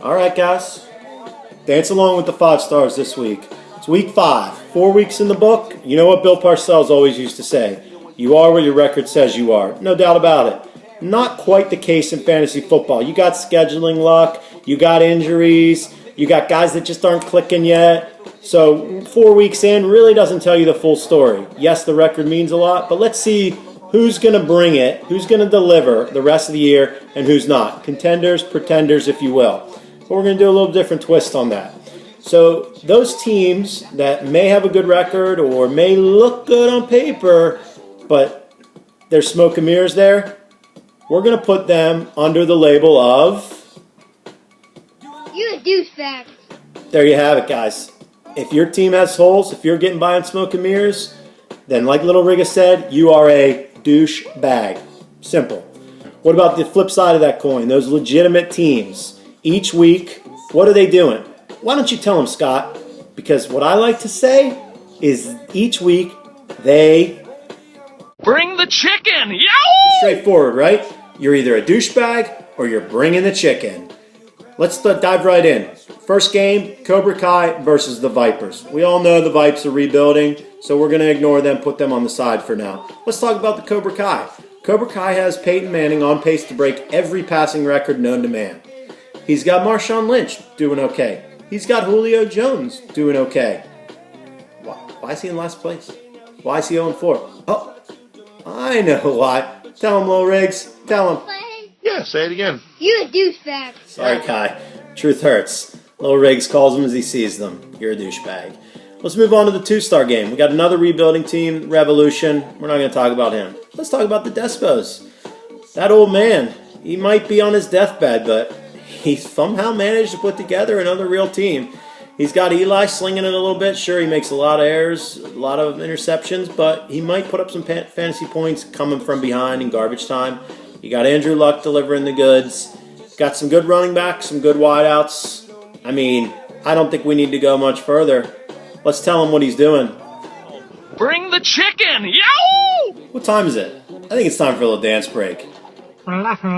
All right, guys. Dance along with the 5 stars this week. It's week 5. 4 weeks in the book. You know what Bill Parcells always used to say. You are what your record says you are. No doubt about it. Not quite the case in fantasy football. You got scheduling luck. You got injuries. You got guys that just aren't clicking yet. So 4 weeks in really doesn't tell you the full story. Yes, the record means a lot, but let's see who's going to bring it, who's going to deliver the rest of the year, and who's not. Contenders, pretenders, if you will. But we're going to do a little different twist on that. So those teams that may have a good record or may look good on paper, but there's smoke and mirrors there, we're going to put them under the label of... You a douchebag. There you have it, guys. If your team has holes, if you're getting by on smoke and mirrors, then like Little Riga said, you are a douchebag. Simple. What about the flip side of that coin? Those legitimate teams. Each week, what are they doing? Why don't you tell them, Scott? Because what I like to say is each week they... Bring the chicken! Yow! Straightforward, right? You're either a douchebag or you're bringing the chicken. Let's dive right in. First game, Cobra Kai versus the Vipers. We all know the Vipers are rebuilding, so we're going to ignore them, put them on the side for now. Let's talk about the Cobra Kai. Cobra Kai has Peyton Manning on pace to break every passing record known to man. He's got Marshawn Lynch doing okay. He's got Julio Jones doing okay. Why is he in last place? Why is he 0-4? Oh, I know why. Tell him, Lil Riggs. Tell him. Yeah, say it again. You a douchebag. Sorry, Kai. Truth hurts. Lil Riggs calls them as he sees them. You're a douchebag. Let's move on to the 2-star game. We got another rebuilding team, Revolution. We're not going to talk about him. Let's talk about the Despos. That old man, he might be on his deathbed, but he somehow managed to put together another real team. He's got Eli slinging it a little bit. Sure, he makes a lot of errors, a lot of interceptions, but he might put up some fantasy points coming from behind in garbage time. You got Andrew Luck delivering the goods. Got some good running backs, some good wideouts. I mean, I don't think we need to go much further. Let's tell him what he's doing. Bring the chicken! Yow! What time is it? I think it's time for a little dance break. Does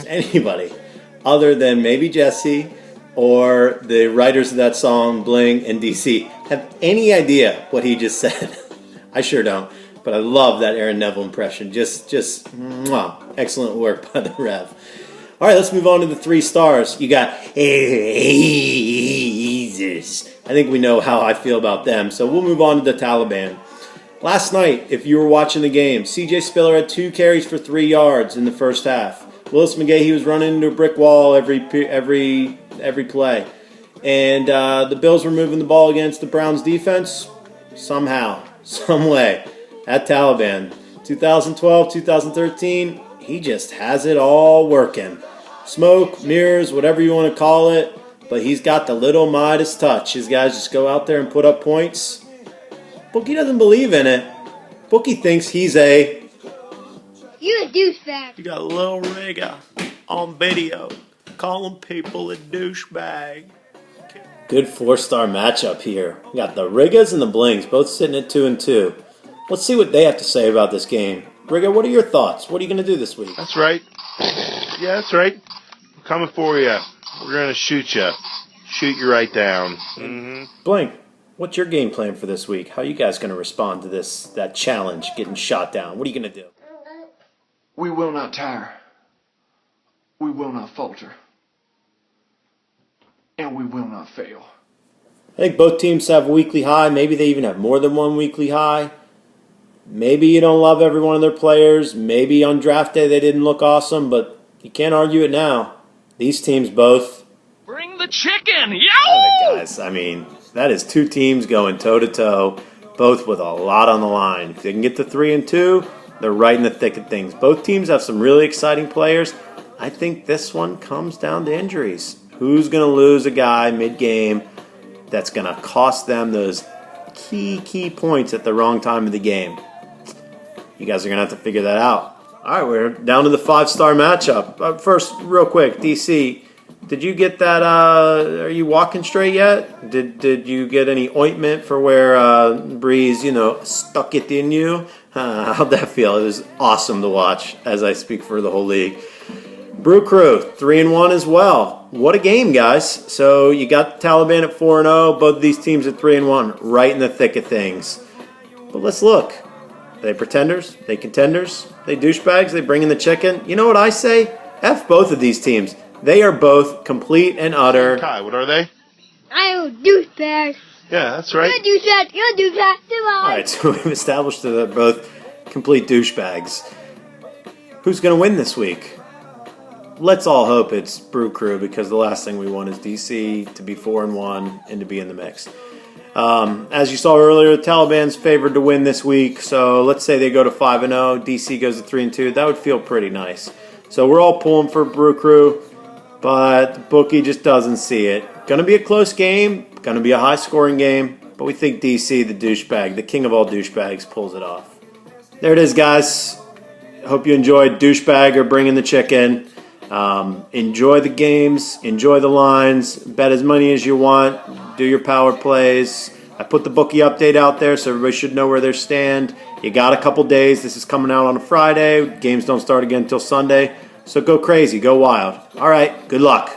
anybody, other than maybe Jesse or the writers of that song, Bling and DC, have any idea what he just said? I sure don't, but I love that Aaron Neville impression. Just excellent work by the Rev. All right, let's move on to the 3 stars. You got Jesus. I think we know how I feel about them, so we'll move on to the Taliban. Last night, if you were watching the game, C.J. Spiller had 2 carries for 3 yards in the first half. Willis McGahee was running into a brick wall every play. And the Bills were moving the ball against the Browns' defense somehow, some way. That Taliban, 2012, 2013, he just has it all working. Smoke, mirrors, whatever you want to call it, but he's got the little Midas touch. His guys just go out there and put up points. Bookie doesn't believe in it. Bookie thinks he's a... You a douchebag. You got Lil Riga on video calling people a douchebag. Good 4-star matchup here. We got the Rigas and the Blings both sitting at 2-2. Let's see what they have to say about this game. Riga, what are your thoughts? What are you going to do this week? That's right. Yeah, that's right. We're coming for you. We're going to shoot you. Shoot you right down. Mm-hmm. Bling, what's your game plan for this week? How are you guys going to respond to that challenge, getting shot down? What are you going to do? We will not tire. We will not falter. And we will not fail. I think both teams have a weekly high. Maybe they even have more than one weekly high. Maybe you don't love every one of their players. Maybe on draft day they didn't look awesome, but you can't argue it now. These teams both... Bring the chicken! Yow! Guys, I mean, that is 2 teams going toe-to-toe, both with a lot on the line. If they can get to 3-2, they're right in the thick of things. Both teams have some really exciting players. I think this one comes down to injuries. Who's going to lose a guy mid-game that's going to cost them those key points at the wrong time of the game? You guys are going to have to figure that out. All right, we're down to the 5-star matchup. First, real quick, DC, Did you get that? Are you walking straight yet? Did you get any ointment for where Breeze, stuck it in you? How'd that feel? It was awesome to watch as I speak for the whole league. Brew Crew 3-1 as well. What a game, guys! So you got the Taliban at 4-0. Both of these teams at 3-1, right in the thick of things. But let's look. Are they pretenders? Are they contenders? Are they douchebags? Are they bring in the chicken? You know what I say? F both of these teams. They are both complete and utter. Kai, what are they? I'm a douchebag. Yeah, that's right. You're a douchebag. You're a douchebag. Come on. All right, so we've established that they're both complete douchebags. Who's going to win this week? Let's all hope it's Brew Crew, because the last thing we want is DC to be 4-1 and to be in the mix. As you saw earlier, the Taliban's favored to win this week. So let's say they go to 5-0, DC goes to 3-2. That would feel pretty nice. So we're all pulling for Brew Crew, but the bookie just doesn't see it. Going to be a close game, going to be a high-scoring game, but we think DC, the douchebag, the king of all douchebags, pulls it off. There it is, guys. Hope you enjoyed Douchebag or Bringing the Chicken. Enjoy the games, enjoy the lines, bet as many as you want, do your power plays. I put the bookie update out there so everybody should know where they stand. You got a couple days. This is coming out on a Friday. Games don't start again until Sunday. So go crazy, go wild. All right, good luck.